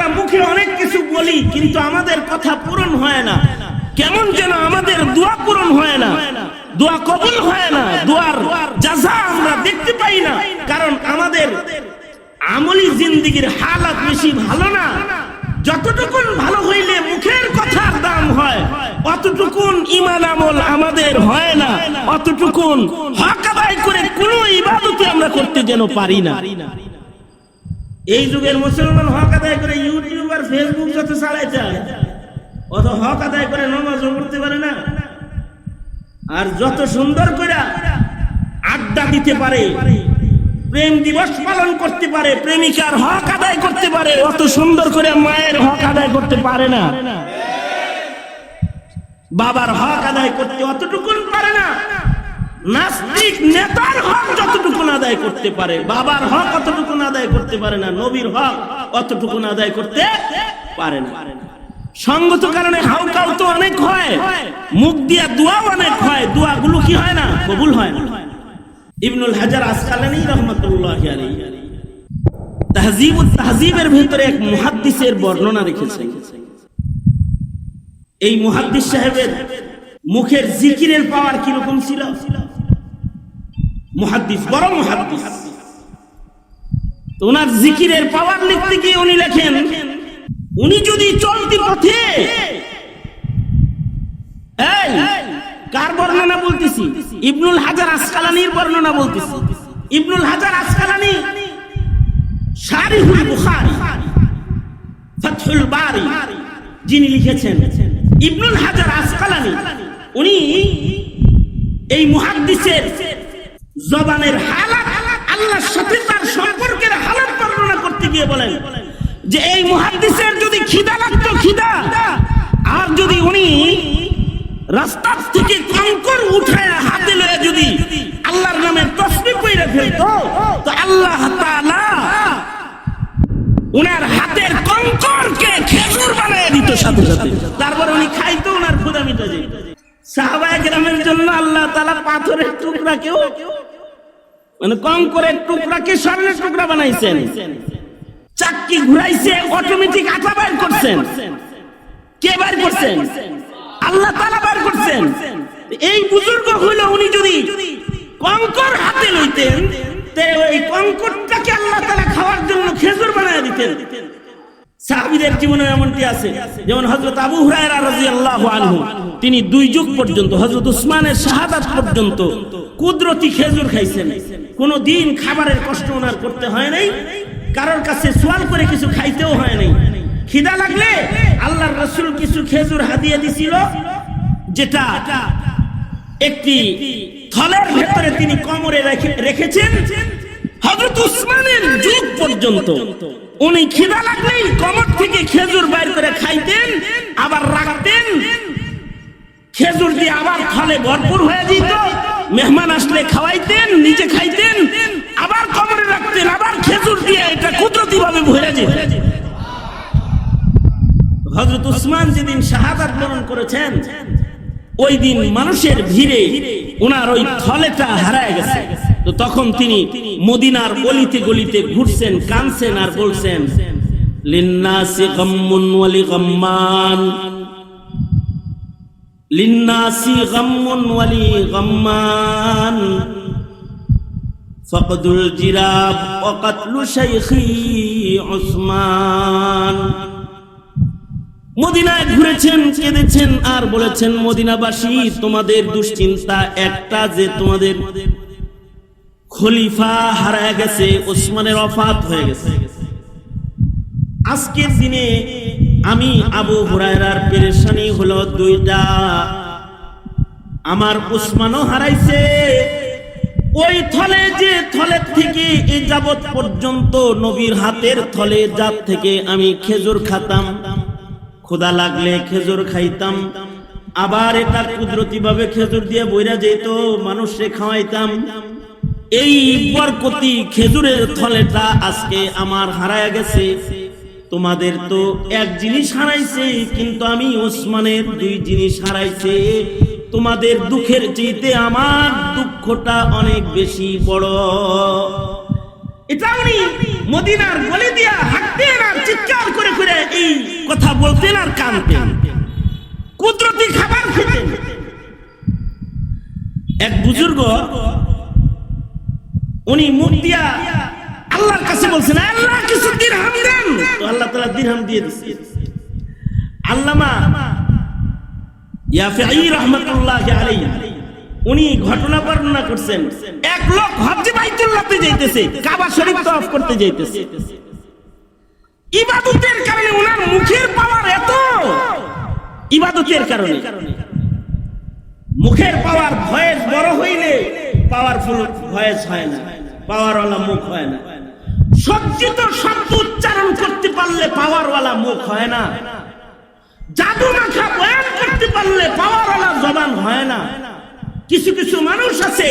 আমরা মুখে অনেক কিছু বলি কিন্তু আমাদের কথা পূরণ হয় না, কেমন যেন আমাদের দোয়া পূরণ হয় না, দোয়া কবুল হয় না, দোয়ার জাযা আমরা দেখতে পাই না, কারণ আমাদের আমলি জিন্দেগির হালাত বেশি ভালো না। যতটুকুন ভালো হইলে মুখের কথার দাম হয়, অতটুকুন ঈমান আমল আমাদের হয় না, অতটুকুন হক আদায় করে কোনো ইবাদতে আমরা করতে যেন পারি না। এই যুগের মুসলমান হক আদায় করে ইউটিউব আর ফেসবুক যত চালায় যায়, অত হক আদায় করে নামাজও পড়তে পারে না। আর যত সুন্দর করে আড্ডা দিতে পারে, প্রেম দিবস পালন করতে পারে, প্রেমিকার হক আদায় করতে পারে, অত সুন্দর করে মায়ের হক আদায় করতে পারে না, বাবার হক আদায় করতে অতটুকুন পারে না। নাস্তিক নেতার হক যতটুকুন আদায় করতে পারে, বাবার হক অতটুকুন আদায় করতে পারে না, নবীর হক অতটুকুন আদায় করতে পারে না। সঙ্গত কারণে হাউকাউ তো অনেক হয়, মুখ দিয়া দোয়াও অনেক হয়, দোয়াগুলো কি হয় না, কবুল হয় না। ইবনুল হাজার আসকালানী রাহমাতুল্লাহি আলাইহি তাহযীবুত তাহযীবের ভিতরে এক মুহাদ্দিসের বর্ণনা রেখেছেন। এই মুহাদ্দিস সাহেবের মুখের জিকিরের পাওয়ার কি রকম ছিল? মুহাদ্দিস, বড় মুহাদ্দিস, তো ওনার জিকিরের পাওয়ার লিখতে গিয়ে উনি লেখেন, উনি যদি চলতি পথে, এই কার বর্ণনা বলতেছি? ইবনুল হাজার আসকালানীর বর্ণনা বলতেছি। ইবনুল হাজার আসকালানী শারিহুল বুখারী, ফাতহুল বারী যিনি লিখেছেন, ইবনুল হাজার আসকালানী, উনি এই মুহাদ্দিসের জবানের হালাত, আল্লাহর সাথে তার সম্পর্কের হালাত বর্ণনা করতে গিয়ে বলেন যে এই মুহাদ্দিসের যদি খিদা লাগতো, খিদা, আর যদি উনি রাস্তা থেকে কঙ্কর উঠায় হাতে লয়ে যদি আল্লাহর নামে তাসবিহ পড়ে ফেলতো, তো আল্লাহ তাআলা উনার হাতের কঙ্করকে খেজুর বানিয়ে দিত সাথে সাথে, তারপর উনি খাইতো, উনার ক্ষুধা মিটে যেত। সাহাবায়ে কেরামের জন্য আল্লাহ তাআলা পাথরের টুকরাকেও, মানে কঙ্করের টুকরাকে স্বর্ণের টুকরা বানাইছেন, চাক্কি ঘুরাইছে, অটোমেটিক আঠা বের করছেন। কে বের করছেন? আল্লাহ তাআলা বের করছেন। এই বুজুর্গ হইলো, উনি যদি কঙ্কর হাতে লইতেন, তে ওই কঙ্করটাকে আল্লাহ তাআলা খাওয়ার জন্য খেজুর বানায় দিতেন। সাহাবীদের জীবনে এমনটি আছে, যেমন হযরত আবু হুরায়রা রাদিয়াল্লাহু আনহু, তিনি 2 যুগ পর্যন্ত, হযরত উসমানের শাহাদাত পর্যন্ত কুদরতি খেজুর খাইছেন। কোনো দিন খাবারের কষ্ট ওনার করতে হয় নাই, কারোর কাছে সওয়াল করে কিছু খাইতেও হয় নাই। খিদা লাগলে আল্লাহর রাসূল কিছু খেজুর হাদিয়া দিছিল, যেটা একটি থলের ভেতরে তিনি কোমরে রেখেছেন। হযরত উসমানের যুগ পর্যন্ত উনি খিদা লাগলেই কোমর থেকে খেজুর বাইর করে খাইতেন, আবার রাখতেন, খেজুর দিয়ে আবার থলে ভরপুর হয়ে যেত, মেহমান আসলে খাওয়াইতেন, নিজে খাইতেন, আবার কোমরে রাখতেন, আবার খেজুর দিয়ে এটা কুদরতি ভাবে ভরে যেত। হযরত উসমান যেদিন শাহাদাত বরণ করেছেন, ওই দিন মানুষের ভিড়ে ওনার ওই থলেটা হারায় গেছে। তো তখন তিনি মদিনার গলিতে গলিতে ঘুরছেন, কাঁদছেন আর বলছেন, লিন্নাসি গাম্মুন ওয়ালি গাম্মান, লিন্নাসি গাম্মুন ওয়ালি গাম্মান, ফাকদুল জিরাব ওয়া কাতলু শাইখি উসমান। মদিনায় ঘুরেছেন, কেঁদেছেন আর বলেছেন, মদিনাবাসী, তোমাদের দুশ্চিন্তা একটা, যে তোমাদের খলিফা হারায় গেছে, ওসমানের ওফাত হয়ে গেছে। আজকের দিনে আমি আবু হুরায়রার পেরেশানি হলো 2টা, আমার ওসমানও হারাইছে। ওই থলে, যে থলের থেকে এ যাবত পর্যন্ত নবীর হাতের থলে, যার থেকে আমি খেজুর খাতাম, ক্ষুধা লাগলে খেজুর খাইতাম, আবার এটা কুদরতি ভাবে খেজুর দিয়ে বইরা যেত, মানুষে খাওয়াইতাম, এই বরকতি খেজুরের থলেটা আজকে আমার হারায় গেছে। তোমাদের তো এক জিনিস হারাইছে, কিন্তু আমি ওসমানের 2 জিনিস হারাইছে। তোমাদের দুঃখের চাইতে আমার দুঃখটা অনেক বেশি বড়। এটা উনি মদিনার গলি দিয়া হাঁটতেন আর চিৎকার করে করে এই কথা বলতেন আর কাঁদতেন, কুদরতি খাবার খেতেন। এক বুজুর্গ উনি মুখ দিয়া আল্লাহর কাছে বলছেন, আল্লাহ কিছু দিরহাম দেন, তো আল্লাহ তাআলা দিরহাম দিয়ে দিয়েছেন। আল্লামা ইয়াফিঈ রাহমাতুল্লাহি আলাইহি উনি ঘটনা বর্ণনা করছেন, এক লোক হজ্জে বাইতুল্লাহতে যাইতেছে, কাবা শরীফ তওয়াফ করতে যাইতেছে। ইবাদতের কারণে ওনার মুখের পাওয়ার এত, ইবাদতের কারণে মুখের পাওয়ার ভয়েস বড় হইলে পাওয়ারফুল ভয়েস হয় না, পাওয়ারওয়ালা মুখ হয় না। সজ্জিত শব্দ উচ্চারণ করতে পারলে পাওয়ারওয়ালা মুখ হয় না। জাদু মাখা বয়ান করতে পারলে পাওয়ারওয়ালা জবান হয় না। কিছু কিছু মানুষ আছে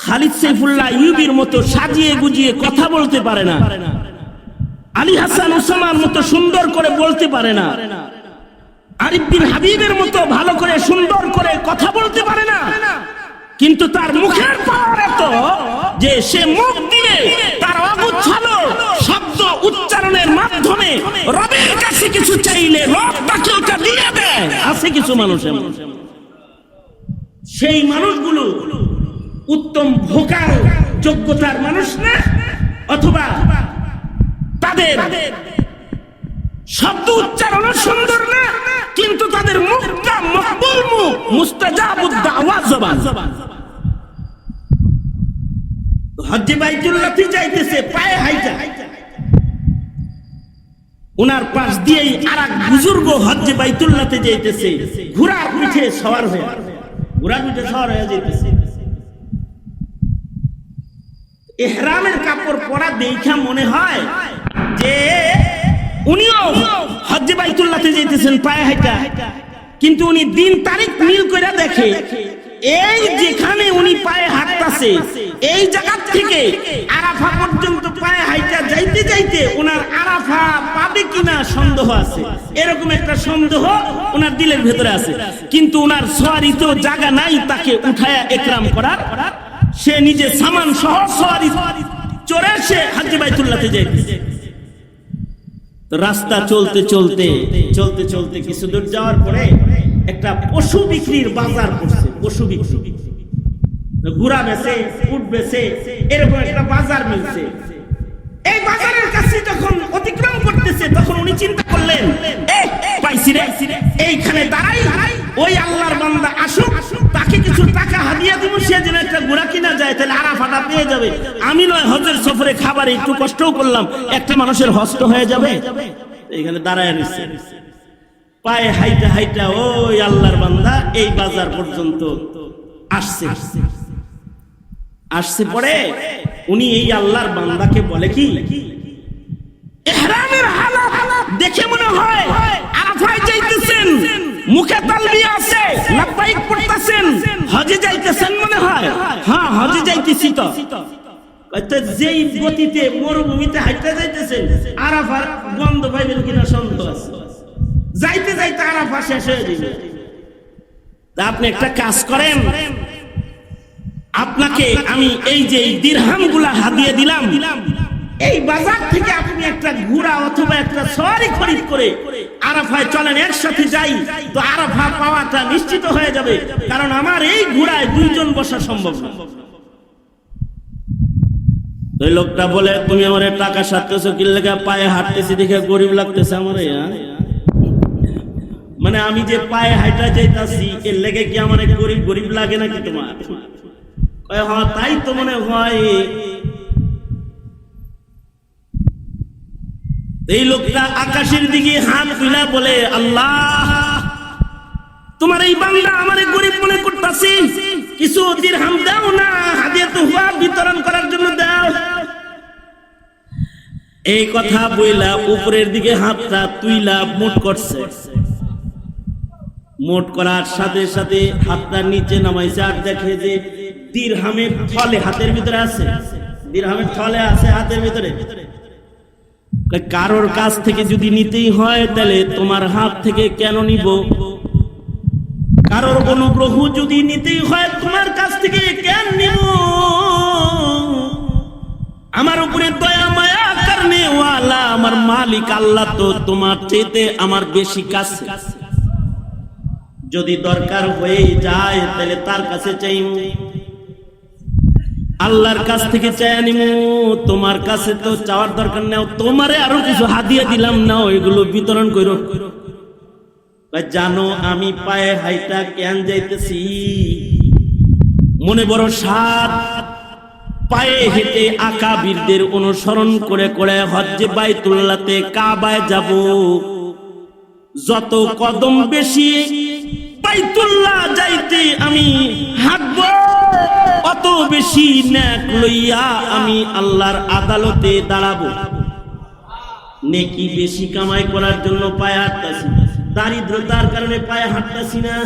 খালিদ সাইফুল্লাহ ইউবির মতো সাজিয়ে গুজিয়ে কথা বলতে পারে না, আলী হাসান ওসামার মতো সুন্দর করে বলতে পারে না, আরিফ বিন হাবিবের মতো ভালো করে সুন্দর করে কথা বলতে পারে না, কিন্তু তার মুখের পাওয়ার এত যে সে মুখ দিয়ে তার অগুচ্ছালো শব্দ উচ্চারণের মাধ্যমে রবের কাছে কিছু চাইলে রব তাকে ওটা দিয়ে দেয়। আছে কিছু মানুষ এমন, সেই মানুষগুলো উত্তম ভোকাল যোগ্যতার মানুষ না, অথবা তাদের শব্দ উচ্চারণ সুন্দর না, কিন্তু তাদের মুখটা মকবুল মুখ, মুস্তাজাবুদ দাওয়াত জবান। হজ্জে বাইতুল্লাহতে যাইতেছে পায়ে হাইটা, ওনার পাশ দিয়েই আরেক বুজুর্গ হজ্জে বাইতুল্লাহতে যাইতেছে, ঘোড়ার পিঠে সওয়ার হয়ে, ঘোড়ার পিঠে সওয়ার হয়ে যাইতেছে। ইহরামের কাপড় পরা দেখা মনে হয় যে উনিও হজ্জে বাইতুল্লাহতে যাইতেছেন পায়ে হাইটা, কিন্তু উনি দিন তারিখ মিল করে দেখে এই যেখানে উনি পায়ে হাঁটতাছে এই জায়গা থেকে আরাফা পর্যন্ত পায়ে হাইটা যাইতে যাইতে ওনার আরাফা পাবে কিনা সন্দেহ আছে। এরকম একটা সন্দেহ ওনার দিলের ভেতরে আছে, কিন্তু ওনার সওয়ারি তো জায়গা নাই তাকে উঠায়া একরাম করার। সে নিজে সামান সহ সওয়ারি চড়ে সে হজ্জে বাইতুল্লাহতে যাইতেছে। রাস্তা চলতে চলতে চলতে চলতে কিছু দূর যাওয়ার পরে একটা পশু বিক্রির বাজার পড়ছে, পশু বিক্রি, ঘোড়া বেচে, উট বেচে, এরকম একটা বাজার মিলছে। এই বাজারের কাছে যখন অতিক্রম করতেছে তখন উনি চিন্তা করলেন, পাইছি রে, এইখানে দাঁড়াই, ওই আল্লাহর বান্দা আসুক, তাকে কিছু টাকা হাদিয়া দিব, সে যেন একটা ঘোড়া কিনা যায়, তাহলে আরাফাটা পেয়ে যাবে। আমি নয় হজের সফরে খাবারে একটু কষ্টও করলাম, একটা মানুষের হস্ত হয়ে যাবে। এইখানে দাঁড়ায় নিচ্ছে, পায়ে হাইটা হাইটা ওই আল্লাহর বান্দা এই বাজার পর্যন্ত আসছে। আসছে পরে উনি এই আল্লাহর বান্দাকে বলে কি, ইহরামের হালাত দেখে মনে হয় আরাফায় যাইতেছেন, মুখে তালবিয়া আছে, লাব্বাইক পড়তেছেন, হজে যাইতেছেন মনে হয়। হ্যাঁ হজে যাইতেছি তো। যেই গতিতে মরুভূমিতে হাইটা যাইতেছেন, আরাফার গন্ধ পাইবেন কিনা সন্দেহ আছে। যাইতে যাইতে আরাফা শেষ হয়ে যাবে। তা আপনি একটা কাজ করেন, আপনাকে আমি এই যে দিরহাম গুলা হাদিয়া দিলাম, এই বাজার থেকে আপনি একটা ঘোড়া অথবা একটা সওয়ারি খরিদ করে আরাফায় চলেন, একসাথে যাই, তো আরাফা পাওয়াটা নিশ্চিত হয়ে যাবে, কারণ আমার এই ঘোড়ায় দুইজন বসা সম্ভব না। ওই লোকটা বলে, তুমি আমার টাকা সারতেছো কি লেগে, পায়ে হাঁটতেছি দেখে গরিব লাগতেছে আমার। মানে আমি যে পায়ে হাইটা যাইতাছি এর লেগে কি আমার গরিব গরিব লাগে নাকি তোমার? হ্যাঁ তাই তো মনে হয়। এই লোকটা আকাশের দিকে হাত তুলে বলে, আল্লাহ তোমার এই বান্দা আমারে গরিব মনে করতেছি, কিছু দিরহাম দাও না, হাদিয়া তো হুয়া বিতরণ করার জন্য দাও। এই কথা বইলা উপরের দিকে হাতটা তুইলা মুঠ করছে, মোট করার সাথে সাথে হাতটা নিচে নামাইছে, আর দেখে যে দিরহামের থলে হাতের ভিতরে আছে, দিরহামের থলে আছে হাতের ভিতরে। কারোর কাছ থেকে যদি নিতেই হয় তাহলে তোমার হাত থেকে কেন নিব? কারোর অনুগ্রহ যদি নিতেই হয় তোমার কাছ থেকে কেন নিব? আমার উপরে দয়া মায়া কারণে ওয়ালা আমার মালিক আল্লাহ তো তোমার চাইতে আমার বেশি কাছে, যদি দরকার হয়ে যায় তাহলে তার কাছে চাইমু, আল্লাহর কাছ থেকে চাই নিমু, তোমার কাছে তো চাওয়ার দরকার নেই, তোমারে আরো কিছু হাদিয়া দিলাম না, ওইগুলো বিতরণ করো। জানো আমি পায়ে হাইটা কেন যাইতেছি, মনে বড় সাদ, পায়ে হেঁটে আকাবিরদের অনুসরণ করে করে হজ্জে বাইতুল্লাহতে কাবায় যাব, যত কদম বেশি বাইতুল্লাহ যাইতে আমি হাঁটবো, অত বেশি নেক লইয়া আমি আল্লাহর আদালতে দাঁড়াবো। নেকি বেশি কামাই করার জন্য পায়ে হাঁটতাছি, দারিদ্রতার কারণে পায়ে হাঁটতাছি না।